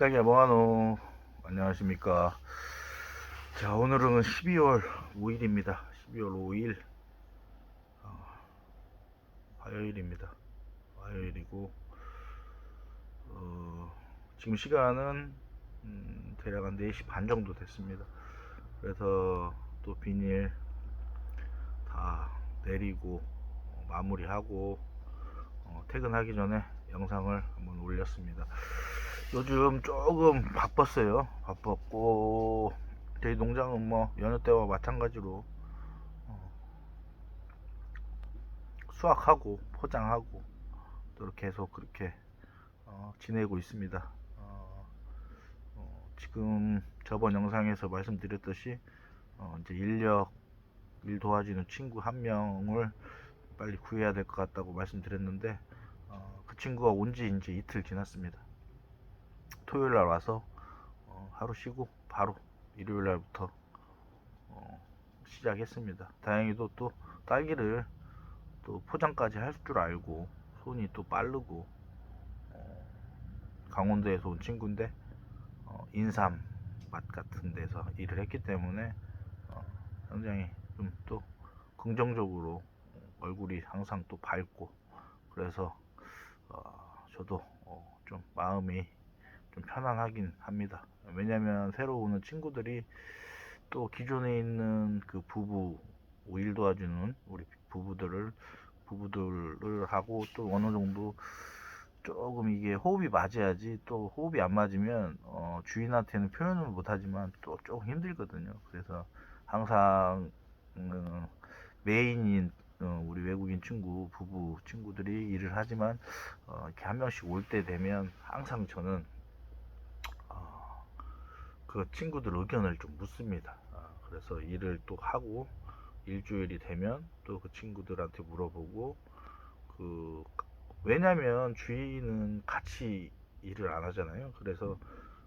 딸기야 뭐하노? 안녕하십니까. 자, 오늘은 12월 5일입니다. 12월 5일 화요일입니다. 화요일이고 지금 시간은 대략 한 4시 반 정도 됐습니다. 그래서 또 비닐 다 내리고 마무리하고 퇴근하기 전에 영상을 한번 올렸습니다. 요즘 조금 바빴어요. 바빴고 저희 농장은 뭐 여느 때와 마찬가지로 수확하고 포장하고 또 계속 그렇게 지내고 있습니다. 지금 저번 영상에서 말씀드렸듯이 이제 일 도와주는 친구 한 명을 빨리 구해야 될 것 같다고 말씀드렸는데 그 친구가 온 지 이제 이틀 지났습니다. 토요일 날 와서 하루 쉬고 바로 일요일 날부터 시작했습니다. 다행히도 또 딸기를 또 포장까지 할 줄 알고 손이 또 빠르고 강원도에서 온 친구인데 인삼 맛 같은 데서 일을 했기 때문에 굉장히 좀 또 긍정적으로 얼굴이 항상 또 밝고 그래서 저도 좀 마음이 좀 편안하긴 합니다. 왜냐면 새로 오는 친구들이 또 기존에 있는 그 부부 일 도와주는 우리 부부들을 하고 또 어느 정도 조금 이게 호흡이 맞아야지. 또 호흡이 안 맞으면 주인한테는 표현을 못하지만 또 조금 힘들거든요. 그래서 항상 메인인 우리 외국인 부부 친구들이 일을 하지만 이렇게 한 명씩 올 때 되면 항상 저는 그 친구들 의견을 좀 묻습니다. 그래서 일을 또 하고 일주일이 되면 또 그 친구들한테 물어보고 그 왜냐면 주인은 같이 일을 안 하잖아요. 그래서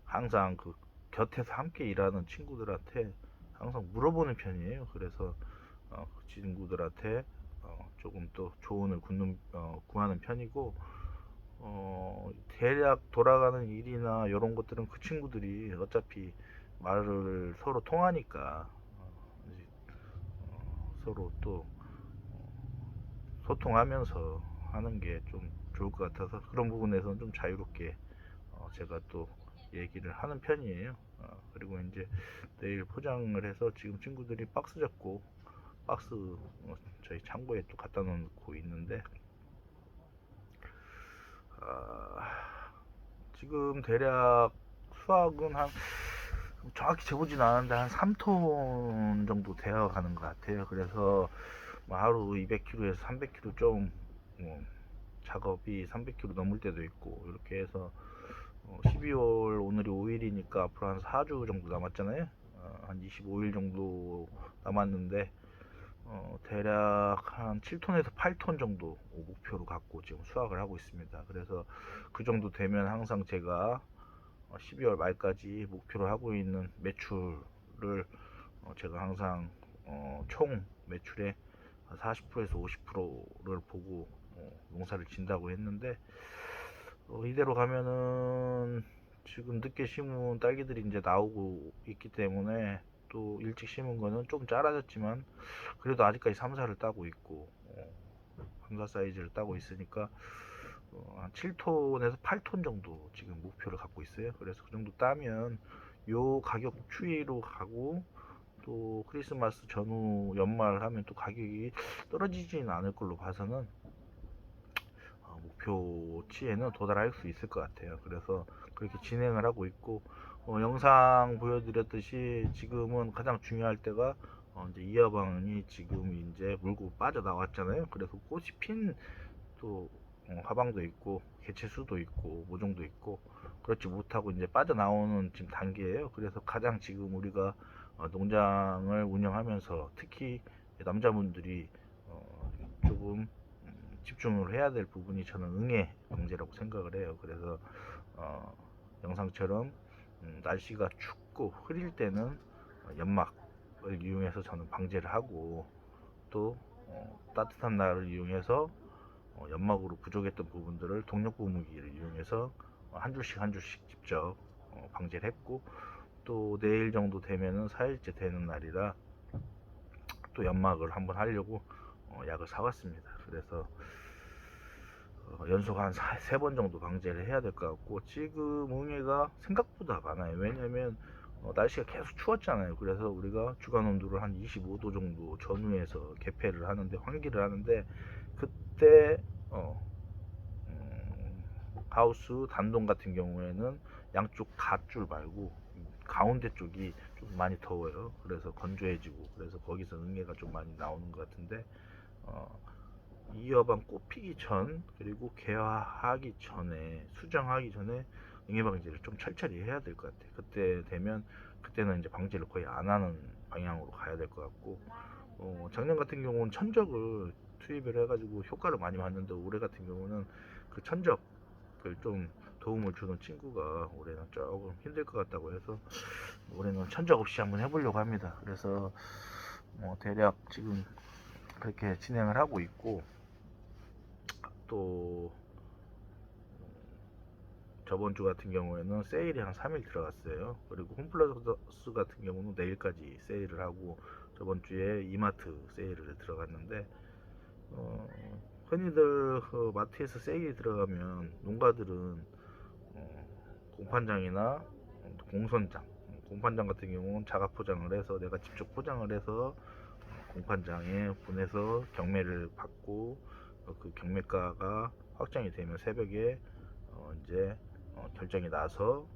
항상 그 곁에서 함께 일하는 친구들한테 항상 물어보는 편이에요. 그래서 그 친구들한테 조금 또 조언을 구하는 편이고 대략 돌아가는 일이나 이런 것들은 그 친구들이 어차피 말을 서로 통하니까 이제 서로 또 소통하면서 하는 게 좀 좋을 것 같아서 그런 부분에서는 좀 자유롭게 제가 또 얘기를 하는 편이에요. 그리고 이제 내일 포장을 해서 지금 친구들이 박스 잡고 박스 저희 창고에 또 갖다 놓고 있는데 지금 대략 수확은 한 정확히 재보진 않았는데 한 3톤 정도 되어 가는 것 같아요. 그래서 뭐 하루 200kg에서 300kg 좀 작업이 300kg 넘을 때도 있고 이렇게 해서 12월 오늘이 5일이니까 앞으로 한 4주 정도 남았잖아요. 한 25일 정도 남았는데 대략 한 7톤에서 8톤 정도 목표로 갖고 지금 수확을 하고 있습니다. 그래서 그 정도 되면 항상 제가 12월 말까지 목표로 하고 있는 매출을 제가 항상 총 매출의 40%에서 50%를 보고 농사를 진다고 했는데 이대로 가면은 지금 늦게 심은 딸기들이 이제 나오고 있기 때문에 또 일찍 심은 거는 좀 짧아졌지만 그래도 아직까지 3사를 따고 있고 3사 사이즈를 따고 있으니까 한 7톤에서 8톤 정도 지금 목표를 갖고 있어요. 그래서 그 정도 따면 요 가격 추이로 가고 또 크리스마스 전후 연말 하면 또 가격이 떨어지지는 않을 걸로 봐서는 목표치에는 도달할 수 있을 것 같아요. 그래서 그렇게 진행을 하고 있고 영상 보여드렸듯이 지금은 가장 중요할 때가 이제 이하방이 지금 이제 물고 빠져 나왔잖아요. 그래서 꽃이 핀 또 화방도 있고 개체수도 있고 모종도 있고 그렇지 못하고 이제 빠져나오는 지금 단계예요. 그래서 가장 지금 우리가 농장을 운영하면서 특히 남자분들이 조금 집중을 해야 될 부분이 저는 응애 방제라고 생각을 해요. 그래서 영상처럼 날씨가 춥고 흐릴 때는 연막을 이용해서 저는 방제를 하고 또 따뜻한 날을 이용해서 연막으로 부족했던 부분들을 동력 분무기를 이용해서 한 줄씩 한 줄씩 직접 방제를 했고, 또 내일 정도 되면은 4일째 되는 날이라 또 연막을 한번 하려고 약을 사왔습니다. 그래서 연속 한 3번 정도 방제를 해야 될 것 같고, 지금 응애가 생각보다 많아요. 왜냐면 날씨가 계속 추웠잖아요. 그래서 우리가 주간 온도를 한 25도 정도 전후해서 개폐를 하는데, 환기를 하는데, 그때 하우스 단동 같은 경우에는 양쪽 갓줄 말고 가운데 쪽이 좀 많이 더워요. 그래서 건조해지고, 그래서 거기서 응애가 좀 많이 나오는 것 같은데, 이 여방 꽃피기 전, 그리고 개화하기 전에, 수정하기 전에 응애 방제를 좀 철저히 해야 될 것 같아요. 그때 되면, 그때는 이제 방제를 거의 안 하는 방향으로 가야 될 것 같고, 작년 같은 경우는 천적을 투입을 해가지고 효과를 많이 봤는데, 올해 같은 경우는 그 천적을 좀 도움을 주는 친구가 올해는 조금 힘들 것 같다고 해서 올해는 천적 없이 한번 해보려고 합니다. 그래서 대략 지금 그렇게 진행을 하고 있고, 또 저번 주 같은 경우에는 세일이 한 3일 들어갔어요. 그리고 홈플러스 같은 경우는 내일까지 세일을 하고, 저번 주에 이마트 세일을 들어갔는데, 흔히들 그 마트에서 세일이 들어가면 농가들은 공판장이나 공선장, 공판장 같은 경우는 자가 포장을 해서, 내가 직접 포장을 해서 공판장에 보내서 경매를 받고, 그 경매가가 확정이 되면 새벽에 이제 결정이 나서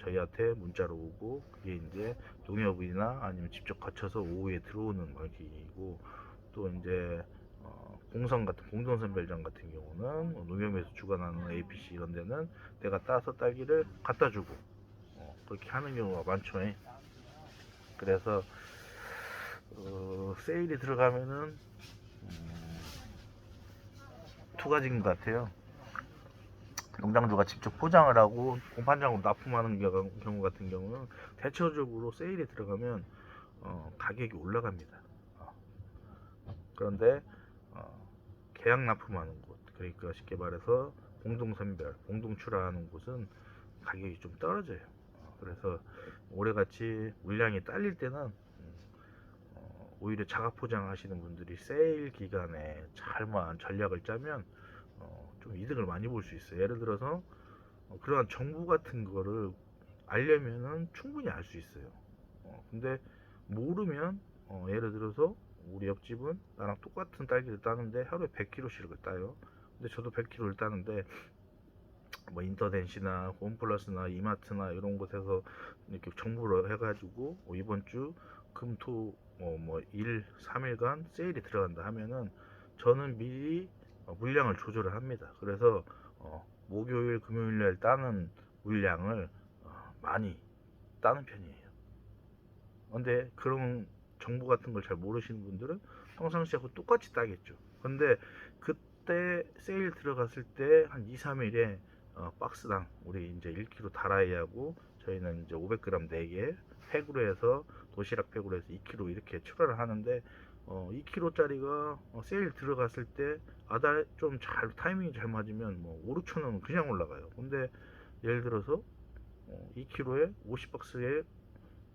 저희한테 문자로 오고, 그게 이제 농협이나 아니면 직접 거쳐서 오후에 들어오는 방식이고, 또 이제 공선 같은 공동선별장 같은 경우는 농협에서 주관하는 APC 이런 데는 내가 따서 딸기를 갖다 주고 그렇게 하는 경우가 많죠. 그래서 세일이 들어가면은 두 가지인 것 같아요. 농장주가 직접 포장을 하고 공판장으로 납품하는 경우 같은 경우는 대체적으로 세일이 들어가면 가격이 올라갑니다. 그런데 계약 납품하는 곳, 그러니까 쉽게 말해서 공동선별, 공동출하하는 곳은 가격이 좀 떨어져요. 그래서 올해같이 물량이 딸릴 때는 오히려 자가 포장하시는 분들이 세일 기간에 잘만 전략을 짜면 좀 이득을 많이 볼 수 있어요. 예를 들어서 그러한 정보 같은 거를 알려면은 충분히 알 수 있어요. 근데 모르면 예를 들어서 우리 옆집은 나랑 똑같은 딸기를 따는데 하루에 100kg씩을 따요. 근데 저도 100kg를 따는데 뭐 인터넷이나 홈플러스나 이마트나 이런 곳에서 이렇게 정보를 해가지고 이번 주 금토 뭐 3일간 세일이 들어간다 하면은 저는 미리 물량을 조절을 합니다. 그래서 목요일 금요일 날 따는 물량을 많이 따는 편이에요. 근데 그런 정보 같은 걸 잘 모르시는 분들은 평상시하고 똑같이 따겠죠. 근데 그때 세일 들어갔을 때 한 2, 3일에 박스당 우리 이제 1kg 다라이하고 저희는 이제 500g 4개 팩으로 해서 도시락 팩으로 해서 2kg 이렇게 출하를 하는데 2kg짜리가 세일 들어갔을 때 아달 좀 잘 타이밍이 잘 맞으면 뭐 5, 6천 원은 그냥 올라가요. 근데 예를 들어서 2kg에 50박스에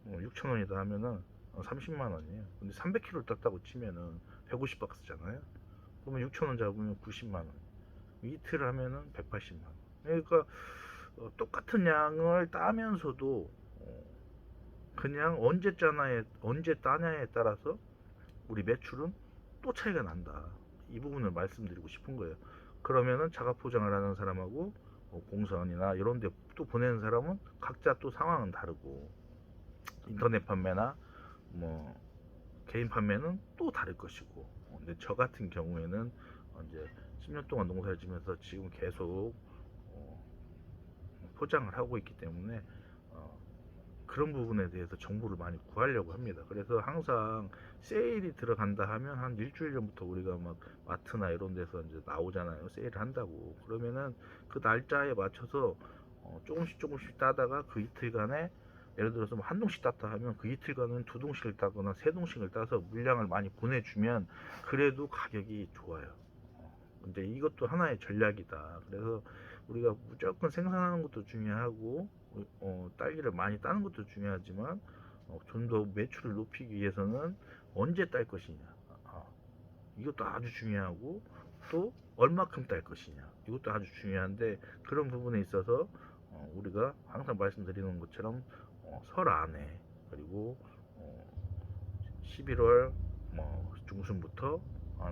6천 원이다 하면은 30만 원이에요. 근데 300kg를 땄다고 치면은 150박스잖아요. 그러면 6천 원 잡으면 90만 원. 이틀 하면은 180만 원. 그러니까 똑같은 양을 따면서도 그냥 언제 따냐에 따라서 우리 매출은 또 차이가 난다. 이 부분을 말씀드리고 싶은 거예요. 그러면은 자가 포장을 하는 사람하고 공선이나 이런 데 또 보내는 사람은 각자 또 상황은 다르고, 인터넷 판매나 뭐 개인 판매는 또 다를 것이고, 근데 저 같은 경우에는 이제 10년 동안 농사를 지면서 지금 계속 포장을 하고 있기 때문에 그런 부분에 대해서 정보를 많이 구하려고 합니다. 그래서 항상 세일이 들어간다 하면 한 일주일 전부터 우리가 막 마트나 이런 데서 이제 나오잖아요. 세일을 한다고. 그러면은 그 날짜에 맞춰서 조금씩 따다가 그 이틀간에 예를 들어서 뭐 한 동씩 땄다 하면 그 이틀간은 두 동씩을 따거나 세 동씩을 따서 물량을 많이 보내주면 그래도 가격이 좋아요. 근데 이것도 하나의 전략이다. 그래서 우리가 무조건 생산하는 것도 중요하고 딸기를 많이 따는 것도 중요하지만 좀 더 매출을 높이기 위해서는 언제 딸 것이냐, 어, 이것도 아주 중요하고, 또 얼마큼 딸 것이냐, 이것도 아주 중요한데, 그런 부분에 있어서 우리가 항상 말씀드리는 것처럼 설 안에, 그리고 11월 중순부터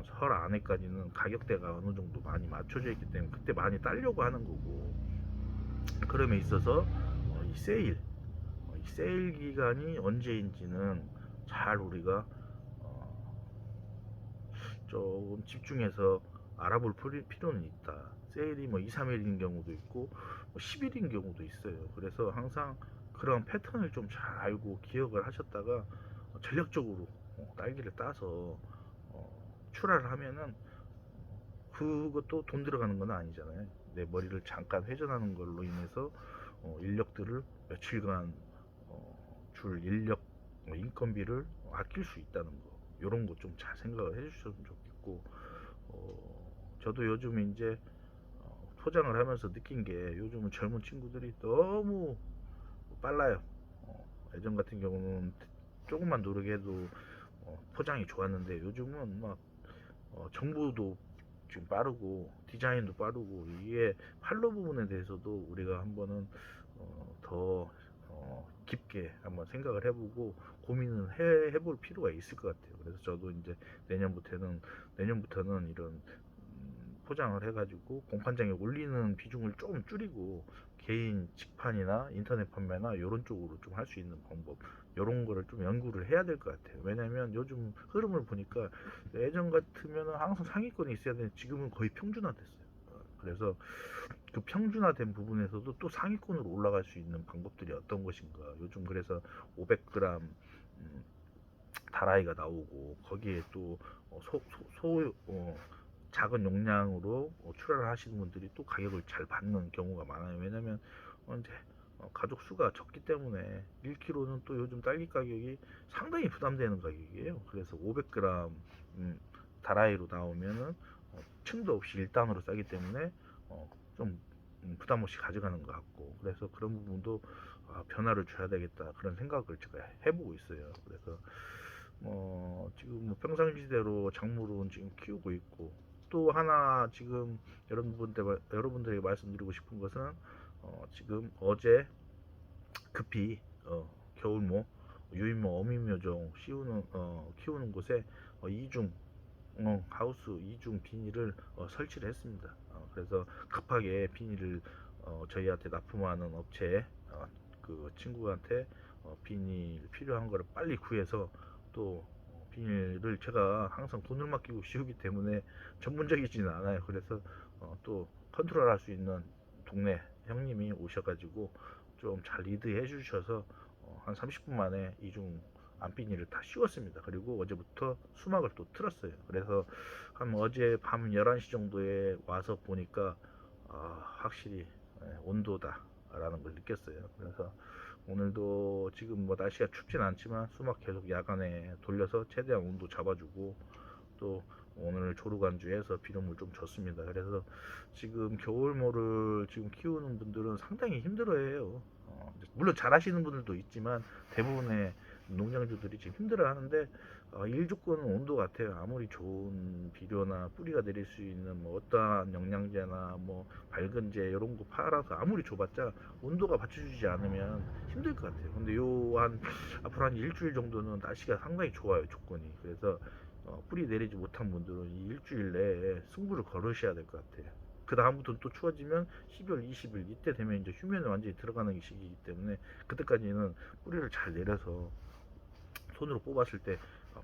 설 안에까지는 가격대가 어느 정도 많이 맞춰져 있기 때문에 그때 많이 따려고 하는 거고, 그럼에 있어서 이 세일 기간이 언제인지는 잘 우리가 조금 집중해서 알아볼 필요는 있다. 세일이 2, 3일인 경우도 있고 10일인 경우도 있어요. 그래서 항상 그런 패턴을 좀 잘 알고 기억을 하셨다가 전략적으로 딸기를 따서 출하를 하면은, 그것도 돈 들어가는 건 아니잖아요. 내 머리를 잠깐 회전하는 걸로 인해서 인력들을 며칠간 줄 인력, 인건비를 아낄 수 있다는 거, 이런 거 좀 잘 생각을 해주셨으면 좋겠고, 저도 요즘 이제 포장을 하면서 느낀 게, 요즘은 젊은 친구들이 너무 빨라요. 예전 같은 경우는 조금만 노력해도 포장이 좋았는데, 요즘은 막 정보도 지금 빠르고 디자인도 빠르고, 이게 판로 부분에 대해서도 우리가 한번은 더 깊게 한번 생각을 해보고 고민을 해볼 필요가 있을 것 같아요. 그래서 저도 이제 내년부터는 이런 포장을 해가지고 공판장에 올리는 비중을 좀 줄이고, 개인 직판이나 인터넷 판매나 이런 쪽으로 좀 할 수 있는 방법, 이런 거를 좀 연구를 해야 될 것 같아요. 왜냐면 요즘 흐름을 보니까 예전 같으면 항상 상위권에 있어야 되는데 지금은 거의 평준화됐어요. 그래서 그 평준화된 부분에서도 또 상위권으로 올라갈 수 있는 방법들이 어떤 것인가. 요즘 그래서 500g 다라이가 나오고, 거기에 또 작은 용량으로 출하를 하시는 분들이 또 가격을 잘 받는 경우가 많아요. 왜냐면 이제 가족 수가 적기 때문에 1kg는 또 요즘 딸기 가격이 상당히 부담되는 가격이에요. 그래서 500g 다라이로 나오면은 층도 없이 1단으로 싸기 때문에 좀 부담 없이 가져가는 것 같고, 그래서 그런 부분도 변화를 줘야 되겠다, 그런 생각을 제가 해보고 있어요. 그래서 지금 평상시대로 작물은 지금 키우고 있고, 또 하나 지금 여러분들에게 말씀드리고 싶은 것은, 지금 어제 급히 겨울모, 유인모, 어미묘종 키우는 곳에 이중 하우스 이중 비닐을 설치를 했습니다. 그래서 급하게 비닐을 저희한테 납품하는 업체 그 친구한테 비닐 필요한 거를 빨리 구해서, 또 비닐을 제가 항상 돈을 맡기고 씌우기 때문에 전문적이지는 않아요. 그래서 또 컨트롤 할 수 있는 동네 형님이 오셔가지고 좀 잘 리드해 주셔서 한 30분 만에 이중 안비닐을 다 씌웠습니다. 그리고 어제부터 수막을 또 틀었어요. 그래서 한 어제 밤 11시 정도에 와서 보니까 확실히 온도다 라는 걸 느꼈어요. 그래서 오늘도 지금 날씨가 춥진 않지만 수막 계속 야간에 돌려서 최대한 온도 잡아주고, 또 오늘 조루간주해서 비료물 좀 줬습니다. 그래서 지금 겨울모를 지금 키우는 분들은 상당히 힘들어해요. 물론 잘하시는 분들도 있지만 대부분의 농장주들이 지금 힘들어하는데, 일 조건은 온도 같아요. 아무리 좋은 비료나 뿌리가 내릴 수 있는 어떠한 영양제나 밝은제 이런 거 팔아서 아무리 줘봤자 온도가 받쳐주지 않으면 힘들 것 같아요. 근데 앞으로 한 일주일 정도는 날씨가 상당히 좋아요, 조건이. 그래서 뿌리 내리지 못한 분들은 이 일주일 내에 승부를 걸으셔야 될 것 같아요. 그 다음부터는 또 추워지면 12월 20일 이때 되면 이제 휴면에 완전히 들어가는 시기이기 때문에, 그때까지는 뿌리를 잘 내려서 손으로 뽑았을 때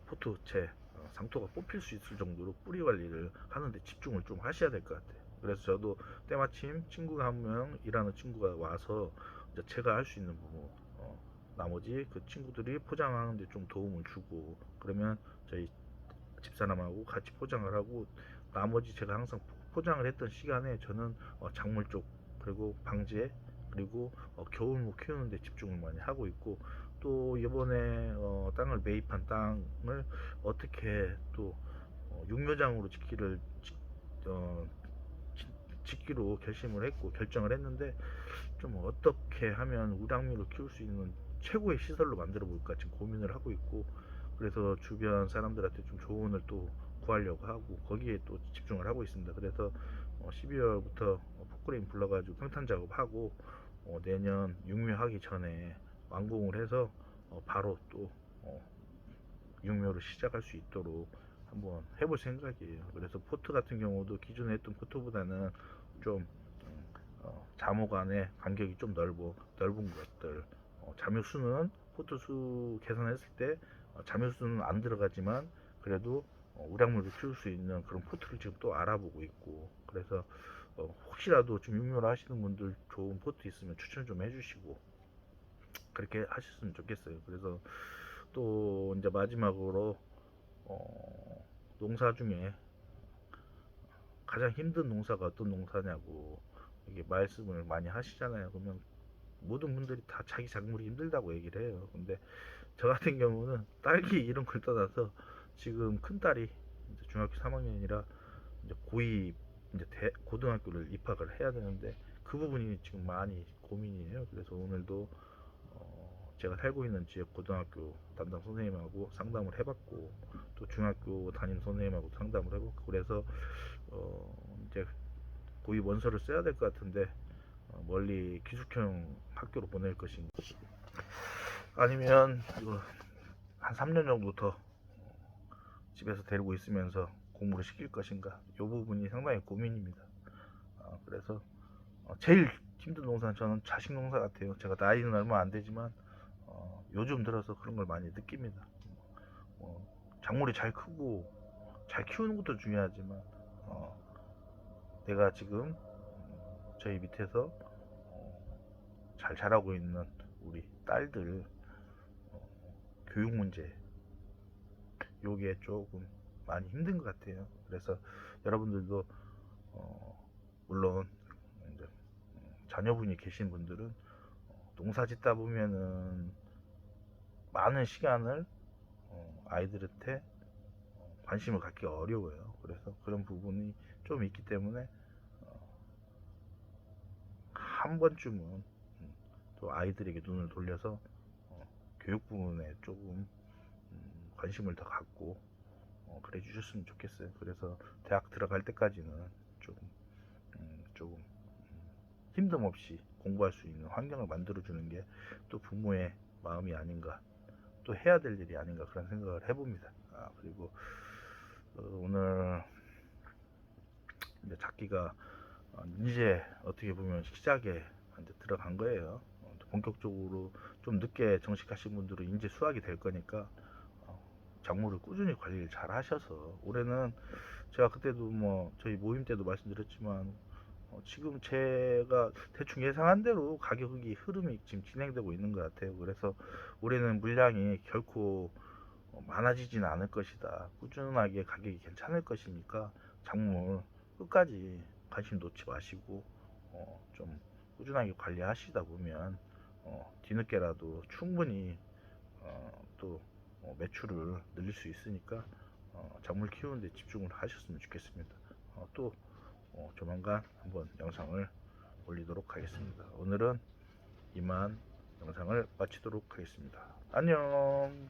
포토체 상토가 뽑힐 수 있을 정도로 뿌리 관리를 하는데 집중을 좀 하셔야 될 것 같아요. 그래서 저도 때마침 친구가 한 명 일하는 친구가 와서 이제 제가 할 수 있는 부분, 나머지 그 친구들이 포장하는데 좀 도움을 주고, 그러면 저희 집사람하고 같이 포장을 하고, 나머지 제가 항상 포장을 했던 시간에 저는 작물 쪽, 그리고 방제, 그리고 겨울무 키우는데 집중을 많이 하고 있고, 또 이번에 땅을 매입한 땅을 어떻게 또 육묘장으로 짓기로 결심을 했고 결정을 했는데, 좀 어떻게 하면 우량미를 키울 수 있는 최고의 시설로 만들어 볼까 지금 고민을 하고 있고, 그래서 주변 사람들한테 좀 조언을 또 구하려고 하고 거기에 또 집중을 하고 있습니다. 그래서 12월부터 포크레인 불러가지고 평탄 작업하고 내년 육묘하기 전에 완공을 해서 바로 또 육묘를 시작할 수 있도록 한번 해볼 생각이에요. 그래서 포트 같은 경우도 기존에 했던 포트보다는 좀 자모 간의 간격이 좀 넓은 것들, 자묘수는 포트 수 계산했을 때 자묘수는 안 들어가지만 그래도 우량물을 키울 수 있는 그런 포트를 지금 또 알아보고 있고, 그래서 혹시라도 좀 육묘를 하시는 분들 좋은 포트 있으면 추천 좀 해주시고 그렇게 하셨으면 좋겠어요. 그래서 또 이제 마지막으로 농사 중에 가장 힘든 농사가 어떤 농사냐고 이게 말씀을 많이 하시잖아요. 그러면 모든 분들이 다 자기 작물이 힘들다고 얘기를 해요. 근데 저 같은 경우는 딸기 이런 걸 떠나서 지금 큰 딸이 이제 중학교 3학년이라 이제 고2 이제 고등학교를 입학을 해야 되는데 그 부분이 지금 많이 고민이에요. 그래서 오늘도 제가 살고 있는 지역 고등학교 담당 선생님하고 상담을 해봤고, 또 중학교 담임 선생님하고 상담을 해봤고, 그래서 이제 고2 원서를 써야 될 것 같은데 멀리 기숙형 학교로 보낼 것인지 아니면 이거 한 3년 정도 더 집에서 데리고 있으면서 공부를 시킬 것인가, 이 부분이 상당히 고민입니다. 그래서 제일 힘든 농사는 저는 자식 농사 같아요. 제가 나이는 얼마 안 되지만 요즘 들어서 그런 걸 많이 느낍니다. 작물이 잘 크고 잘 키우는 것도 중요하지만 내가 지금 저희 밑에서 잘 자라고 있는 우리 딸들 교육 문제, 요게 조금 많이 힘든 것 같아요. 그래서 여러분들도 물론 이제 자녀분이 계신 분들은 농사 짓다 보면은 많은 시간을 아이들한테 관심을 갖기가 어려워요. 그래서 그런 부분이 좀 있기 때문에 한 번쯤은 또 아이들에게 눈을 돌려서 교육 부분에 조금 관심을 더 갖고 그래 주셨으면 좋겠어요. 그래서 대학 들어갈 때까지는 조금 힘듦 없이 공부할 수 있는 환경을 만들어 주는 게 또 부모의 마음이 아닌가, 또 해야 될 일이 아닌가, 그런 생각을 해봅니다. 그리고 오늘 이제 작기가 이제 어떻게 보면 시작에 이제 들어간 거예요. 본격적으로 좀 늦게 정식하신 분들은 이제 수확이 될 거니까 작물을 꾸준히 관리를 잘 하셔서, 올해는 제가 그때도 뭐 저희 모임 때도 말씀드렸지만 지금 제가 대충 예상한 대로 가격이 흐름이 지금 진행되고 있는 것 같아요. 그래서 올해는 물량이 결코 많아지지는 않을 것이다. 꾸준하게 가격이 괜찮을 것이니까 작물 끝까지 관심 놓지 마시고 좀 꾸준하게 관리하시다 보면 뒤늦게라도 충분히 또 매출을 늘릴 수 있으니까 작물 키우는 데 집중을 하셨으면 좋겠습니다. 또 조만간 한번 영상을 올리도록 하겠습니다. 오늘은 이만 영상을 마치도록 하겠습니다. 안녕.